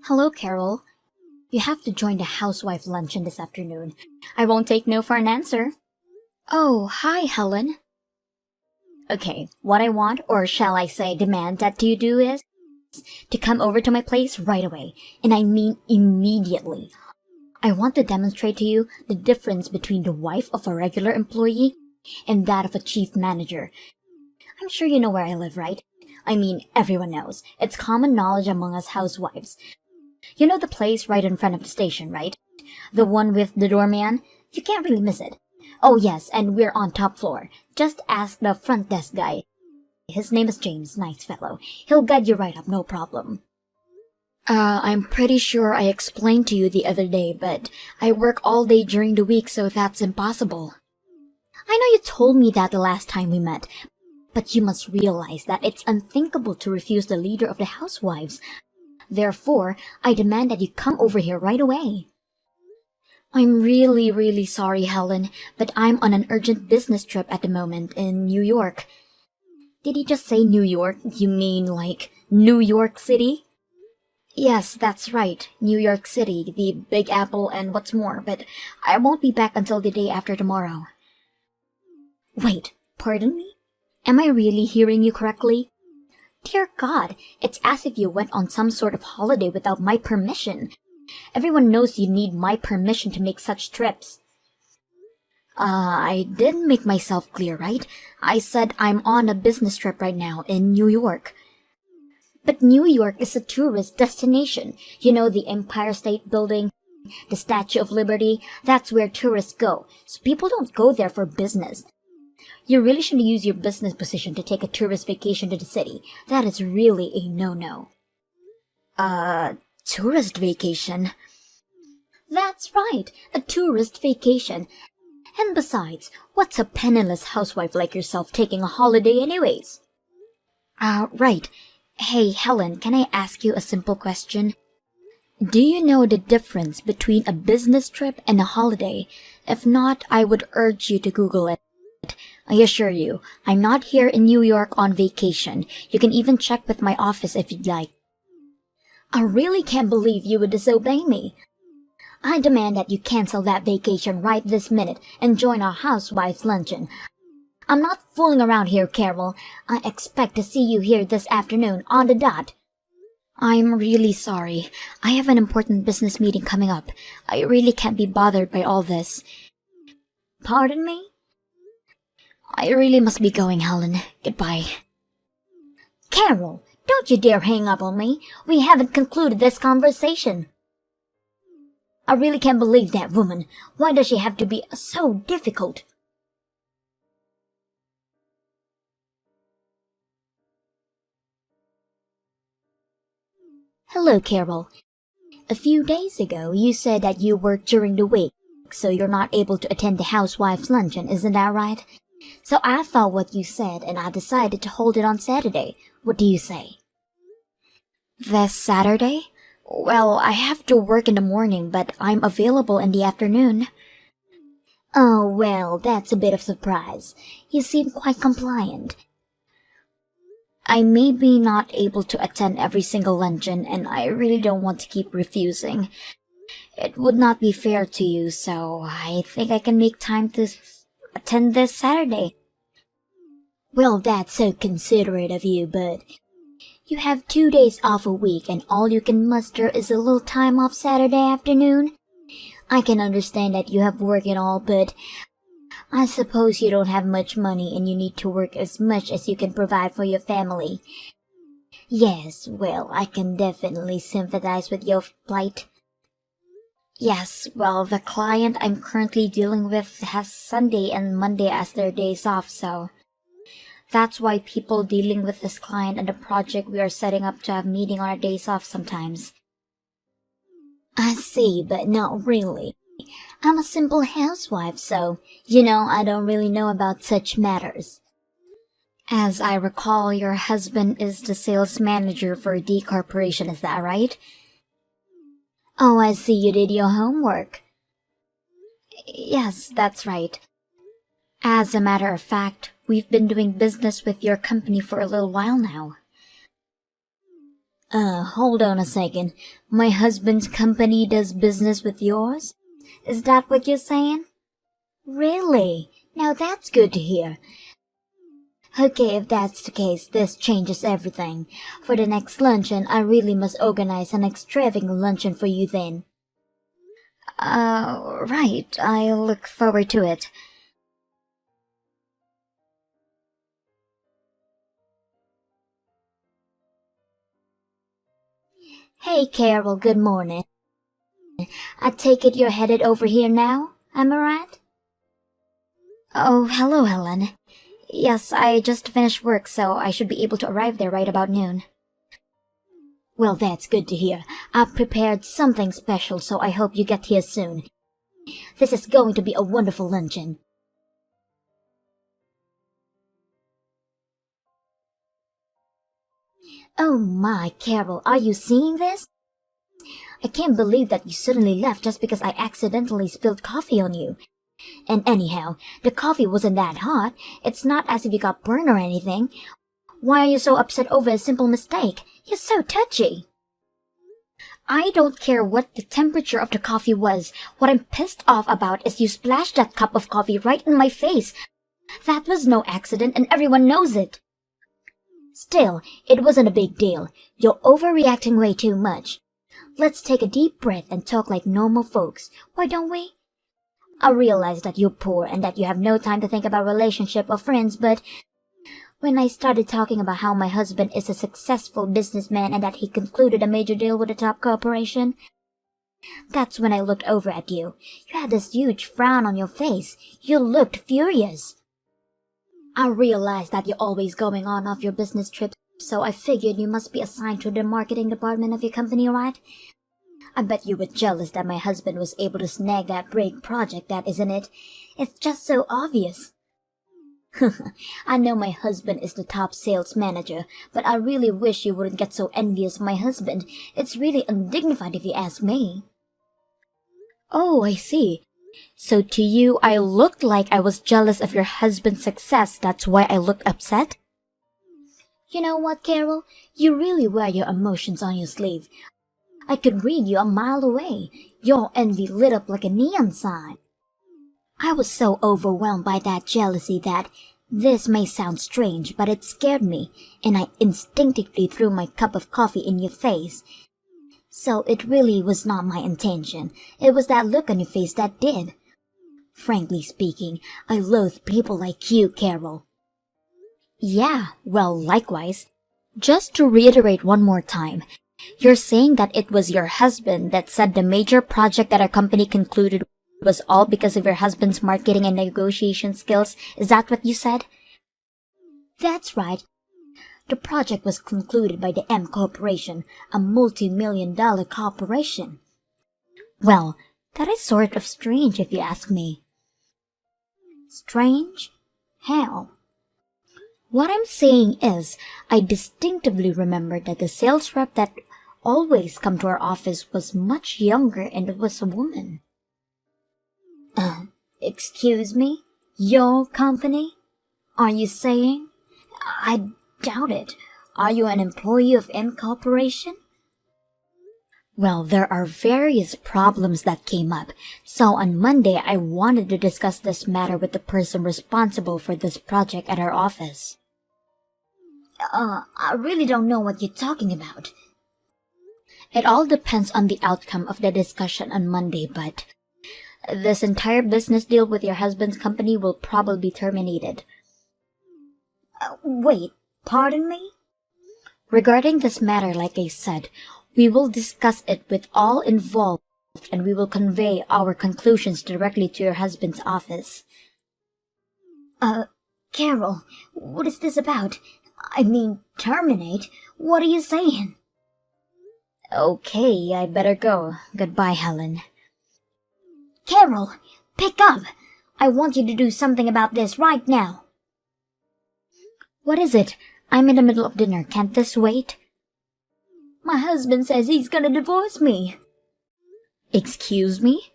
Hello, Carol. You have to join the housewife luncheon this afternoon. I won't take no for an answer. Oh, hi, Helen. Okay, what I want, or shall I say demand that you do is to come over to my place right away, and I mean immediately. I want to demonstrate to you the difference between the wife of a regular employee and that of a chief manager. I'm sure you know where I live, right? I mean, everyone knows. It's common knowledge among us housewives. You know the place right in front of the station, right? The one with the doorman? You can't really miss it. Oh yes, and we're on top floor. Just ask the front desk guy. His name is James, nice fellow. He'll guide you right up, no problem. I'm pretty sure I explained to you the other day, but I work all day during the week, so that's impossible. I know you told me that the last time we met, but you must realize that it's unthinkable to refuse the leader of the housewives. Therefore, I demand that you come over here right away. I'm really sorry, Helen, but I'm on an urgent business trip at the moment in New York. Did you just say New York? You mean like New York City? Yes, that's right, New York City, the Big Apple and what's more, but I won't be back until the day after tomorrow. Wait, pardon me? Am I really hearing you correctly? Dear God, it's as if you went on some sort of holiday without my permission. Everyone knows you need my permission to make such trips. I did make myself clear, right? I said I'm on a business trip right now in New York. But New York is a tourist destination. You know, the Empire State Building, the Statue of Liberty, that's where tourists go. So people don't go there for business. You really should use your business position to take a tourist vacation to the city. That is really a no-no. Tourist vacation? That's right, a tourist vacation. And besides, what's a penniless housewife like yourself taking a holiday anyways? Right. Hey, Helen, can I ask you a simple question? Do you know the difference between a business trip and a holiday? If not, I would urge you to Google it. I assure you, I'm not here in New York on vacation. You can even check with my office if you'd like. I really can't believe you would disobey me. I demand that you cancel that vacation right this minute and join our housewives' luncheon. I'm not fooling around here, Carol. I expect to see you here this afternoon on the dot. I'm really sorry. I have an important business meeting coming up. I really can't be bothered by all this. Pardon me? I really must be going, Helen. Goodbye. Carol, don't you dare hang up on me. We haven't concluded this conversation. I really can't believe that woman. Why does she have to be so difficult? Hello, Carol. A few days ago, you said that you work during the week, so you're not able to attend the housewives' luncheon, isn't that right? So I thought what you said, and I decided to hold it on Saturday. What do you say? This Saturday? Well, I have to work in the morning, but I'm available in the afternoon. Oh, well, that's a bit of surprise. You seem quite compliant. I may be not able to attend every single luncheon, and I really don't want to keep refusing. It would not be fair to you, so I think I can make time to attend this Saturday. Well, that's so considerate of you, but you have 2 days off a week, and all you can muster is a little time off Saturday afternoon? I can understand that you have work and all, but I suppose you don't have much money and you need to work as much as you can provide for your family. Yes, well, I can definitely sympathize with your plight. Yes, well, the client I'm currently dealing with has Sunday and Monday as their days off, so that's why people dealing with this client and the project we are setting up to have meeting on our days off sometimes. I see, but not really. I'm a simple housewife, so, I don't really know about such matters. As I recall, your husband is the sales manager for D Corporation, is that right? Oh, I see you did your homework. Yes, that's right. As a matter of fact, we've been doing business with your company for a little while now. Hold on a second. My husband's company does business with yours? Is that what you're saying? Really? Now that's good to hear. Okay, if that's the case, this changes everything. For the next luncheon, I really must organize an extravagant luncheon for you then. Right. I look forward to it. Hey, Carol, good morning. I take it you're headed over here now, am I right? Oh, hello, Helen. Yes, I just finished work, so I should be able to arrive there right about noon. Well, that's good to hear. I've prepared something special, so I hope you get here soon. This is going to be a wonderful luncheon. Oh my, Carol, are you seeing this? I can't believe that you suddenly left just because I accidentally spilled coffee on you. And anyhow, the coffee wasn't that hot. It's not as if you got burned or anything. Why are you so upset over a simple mistake? You're so touchy. I don't care what the temperature of the coffee was. What I'm pissed off about is you splashed that cup of coffee right in my face. That was no accident and everyone knows it. Still, it wasn't a big deal. You're overreacting way too much. Let's take a deep breath and talk like normal folks. Why don't we? I realize that you're poor and that you have no time to think about relationship or friends, but when I started talking about how my husband is a successful businessman and that he concluded a major deal with a top corporation, that's when I looked over at you. You had this huge frown on your face. You looked furious. I realized that you're always going on off your business trips, so I figured you must be assigned to the marketing department of your company, right? I bet you were jealous that my husband was able to snag that big project, that isn't it? It's just so obvious. I know my husband is the top sales manager, but I really wish you wouldn't get so envious of my husband. It's really undignified if you ask me. Oh, I see. So to you, I looked like I was jealous of your husband's success. That's why I looked upset? You know what, Carol? You really wear your emotions on your sleeve. I could read you a mile away. Your envy lit up like a neon sign. I was so overwhelmed by that jealousy that this may sound strange, but it scared me, and I instinctively threw my cup of coffee in your face. So it really was not my intention. It was that look on your face that did. Frankly speaking, I loathe people like you, Carol. Yeah, well, likewise. Just to reiterate one more time, you're saying that it was your husband that said the major project that our company concluded was all because of your husband's marketing and negotiation skills. Is that what you said? That's right. The project was concluded by the M Corporation, a multi-million-dollar corporation. Well, that is sort of strange if you ask me. Strange? How? What I'm saying is, I distinctively remember that the sales rep that always come to our office was much younger and was a woman. Excuse me? Your company? Are you saying? I doubt it. Are you an employee of M Corporation? Well, there are various problems that came up, so on Monday I wanted to discuss this matter with the person responsible for this project at our office. I really don't know what you're talking about. It all depends on the outcome of the discussion on Monday, but this entire business deal with your husband's company will probably be terminated. Wait, pardon me? Regarding this matter, like I said, we will discuss it with all involved and we will convey our conclusions directly to your husband's office. Carol, what is this about? I mean, terminate? What are you saying? Okay, I better go. Goodbye, Helen. Carol, pick up! I want you to do something about this right now. What is it? I'm in the middle of dinner. Can't this wait? My husband says he's gonna divorce me. Excuse me?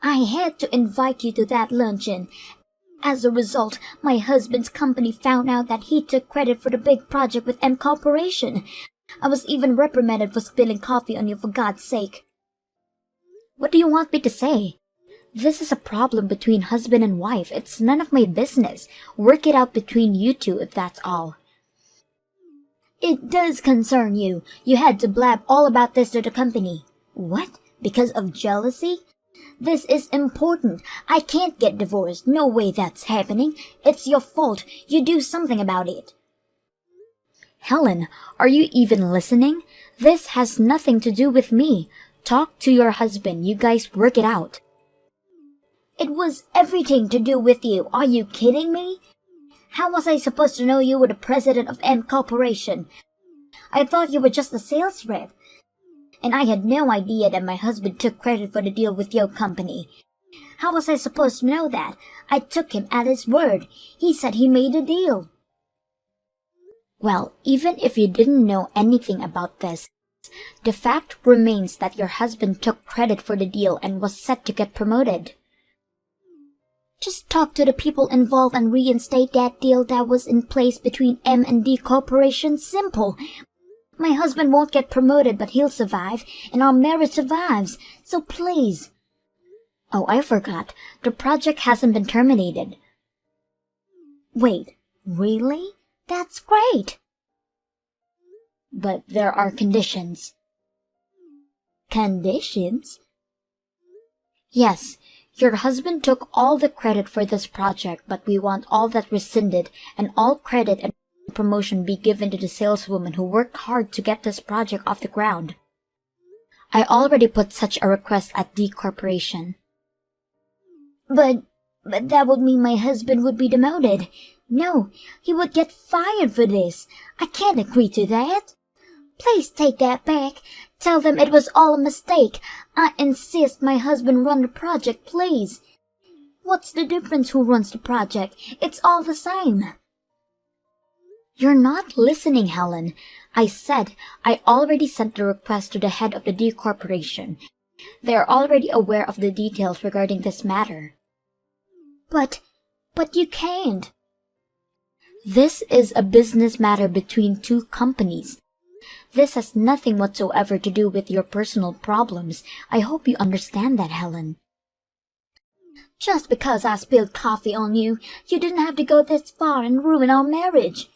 I had to invite you to that luncheon. As a result, my husband's company found out that he took credit for the big project with M Corporation. I was even reprimanded for spilling coffee on you, for God's sake. What do you want me to say? This is a problem between husband and wife. It's none of my business. Work it out between you two if that's all. It does concern you. You had to blab all about this to the company. What? Because of jealousy? This is important. I can't get divorced. No way that's happening. It's your fault. You do something about it. Helen, are you even listening? This has nothing to do with me. Talk to your husband. You guys work it out. It was everything to do with you. Are you kidding me? How was I supposed to know you were the president of M Corporation? I thought you were just a sales rep. And I had no idea that my husband took credit for the deal with your company. How was I supposed to know that? I took him at his word. He said he made a deal. Well, even if you didn't know anything about this, the fact remains that your husband took credit for the deal and was set to get promoted. Just talk to the people involved and reinstate that deal that was in place between M and D Corporation. Simple. My husband won't get promoted, but he'll survive, and our marriage survives. So please. Oh, I forgot. The project hasn't been terminated. Wait, really? That's great. But there are conditions. Conditions? Yes. Your husband took all the credit for this project, but we want all that rescinded, and all credit and promotion be given to the saleswoman who worked hard to get this project off the ground. I already put such a request at D Corporation. But that would mean my husband would be demoted. No, he would get fired for this. I can't agree to that. Please take that back. Tell them it was all a mistake. I insist my husband run the project, please. What's the difference who runs the project? It's all the same. You're not listening, Helen. I said I already sent the request to the head of the D Corporation. They are already aware of the details regarding this matter. But you can't. This is a business matter between two companies. This has nothing whatsoever to do with your personal problems. I hope you understand that, Helen. Just because I spilled coffee on you, you didn't have to go this far and ruin our marriage.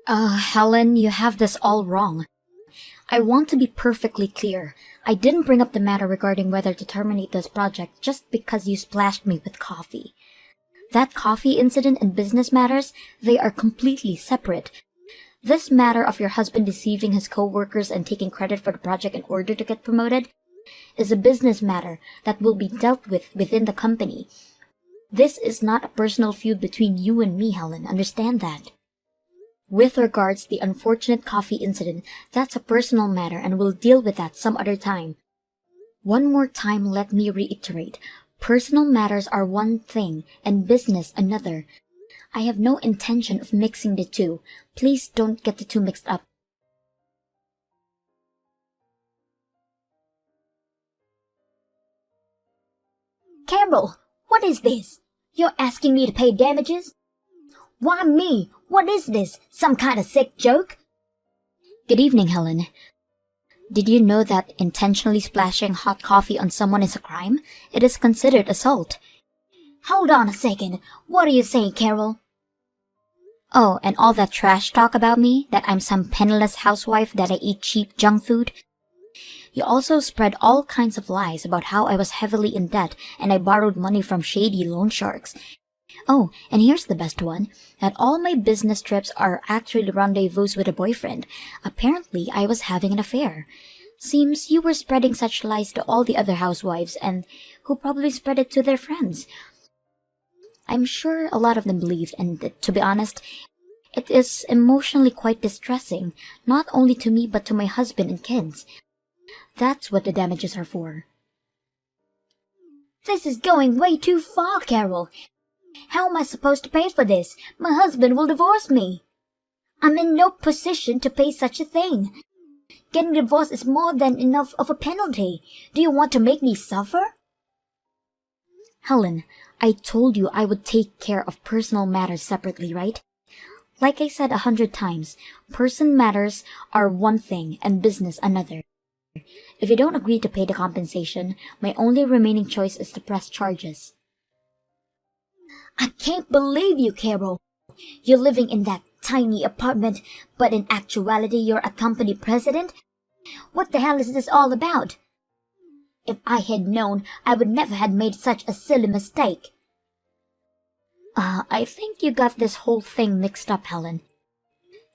Helen, you have this all wrong. I want to be perfectly clear. I didn't bring up the matter regarding whether to terminate this project just because you splashed me with coffee. That coffee incident and business matters, they are completely separate. This matter of your husband deceiving his co-workers and taking credit for the project in order to get promoted is a business matter that will be dealt with within the company. This is not a personal feud between you and me, Helen. Understand that. With regards to the unfortunate coffee incident, that's a personal matter and we'll deal with that some other time. One more time, let me reiterate. Personal matters are one thing and business another. I have no intention of mixing the two. Please don't get the two mixed up. Carol, what is this? You're asking me to pay damages? Why me? What is this? Some kind of sick joke? Good evening, Helen. Did you know that intentionally splashing hot coffee on someone is a crime? It is considered assault. Hold on a second. What are you saying, Carol? Oh, and all that trash talk about me, that I'm some penniless housewife, that I eat cheap junk food? You also spread all kinds of lies about how I was heavily in debt and I borrowed money from shady loan sharks. Oh, and here's the best one, that all my business trips are actually rendezvous with a boyfriend. Apparently, I was having an affair. Seems you were spreading such lies to all the other housewives, and who probably spread it to their friends. I'm sure a lot of them believed, and to be honest, it is emotionally quite distressing, not only to me but to my husband and kids. That's what the damages are for. This is going way too far, Carol. How am I supposed to pay for this? My husband will divorce me. I'm in no position to pay such a thing. Getting divorced is more than enough of a penalty. Do you want to make me suffer? Helen, I told you I would take care of personal matters separately, right? Like I said 100 times, person matters are one thing and business another. If you don't agree to pay the compensation, my only remaining choice is to press charges. I can't believe you, Carol. You're living in that tiny apartment, but in actuality you're a company president? What the hell is this all about? If I had known, I would never have made such a silly mistake. I think you got this whole thing mixed up, Helen.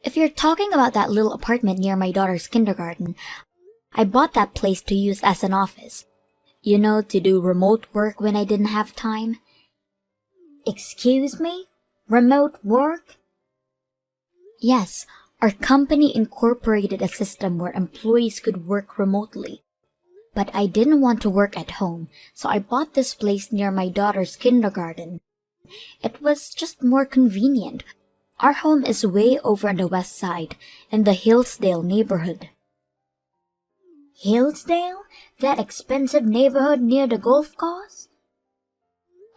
If you're talking about that little apartment near my daughter's kindergarten, I bought that place to use as an office. You know, to do remote work when I didn't have time. Excuse me? Remote work? Yes, our company incorporated a system where employees could work remotely. But I didn't want to work at home, so I bought this place near my daughter's kindergarten. It was just more convenient. Our home is way over on the west side, in the Hillsdale neighborhood. Hillsdale? That expensive neighborhood near the golf course?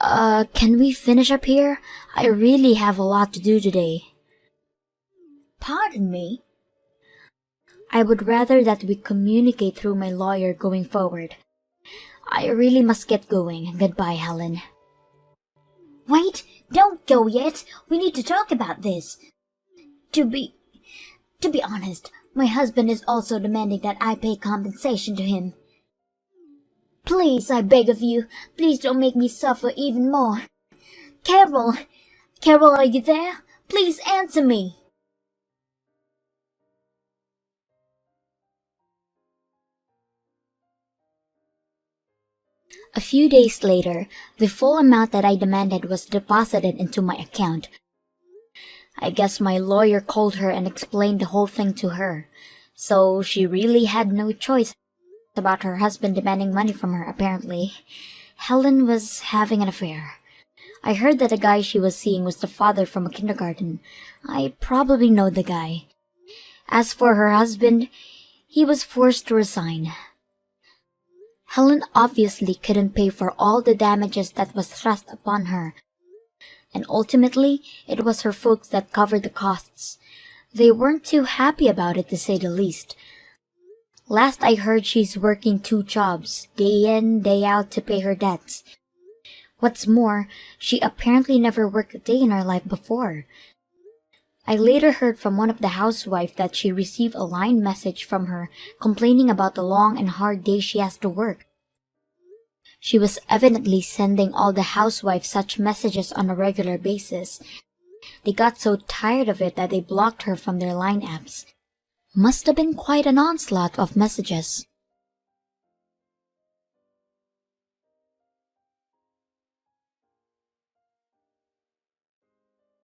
Can we finish up here? I really have a lot to do today. Pardon me? I would rather that we communicate through my lawyer going forward. I really must get going. Goodbye, Helen. Wait, don't go yet. We need to talk about this. To be honest, my husband is also demanding that I pay compensation to him. Please, I beg of you, please don't make me suffer even more. Carol! Carol, are you there? Please answer me. A few days later, the full amount that I demanded was deposited into my account. I guess my lawyer called her and explained the whole thing to her, so she really had no choice about her husband demanding money from her, apparently. Helen was having an affair. I heard that the guy she was seeing was the father from a kindergarten. I probably know the guy. As for her husband, he was forced to resign. Helen obviously couldn't pay for all the damages that was thrust upon her, and ultimately it was her folks that covered the costs. They weren't too happy about it, to say the least. Last I heard, she's working 2 jobs, day in, day out, to pay her debts. What's more, she apparently never worked a day in her life before. I later heard from one of the housewives that she received a line message from her complaining about the long and hard days she has to work. She was evidently sending all the housewives such messages on a regular basis. They got so tired of it that they blocked her from their line apps. Must have been quite an onslaught of messages.